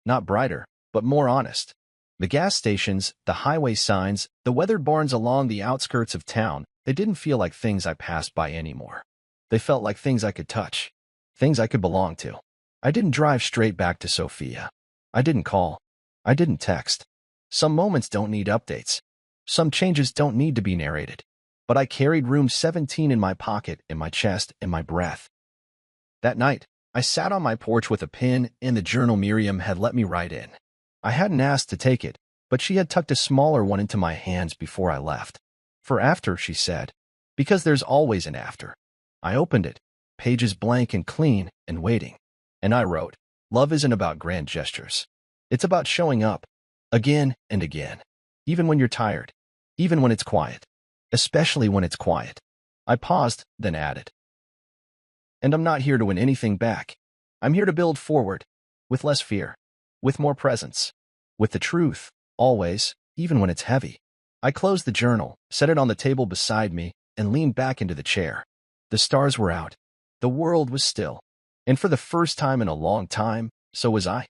Not brighter, but more honest. The gas stations, the highway signs, the weathered barns along the outskirts of town, they didn't feel like things I passed by anymore. They felt like things I could touch, things I could belong to. I didn't drive straight back to Sophia. I didn't call. I didn't text. Some moments don't need updates. Some changes don't need to be narrated. But I carried room 17 in my pocket, in my chest, in my breath. That night, I sat on my porch with a pen and the journal Miriam had let me write in. I hadn't asked to take it, but she had tucked a smaller one into my hands before I left. "For after," she said. "Because there's always an after." I opened it. pages blank and clean and waiting. And I wrote, love isn't about grand gestures. It's about showing up again and again, even when you're tired, even when it's quiet, especially when it's quiet. I paused, then added, and I'm not here to win anything back. I'm here to build forward, with less fear, with more presence, with the truth, always, even when it's heavy. I closed the journal, set it on the table beside me, and leaned back into the chair. The stars were out. The world was still. And for the first time in a long time, so was I.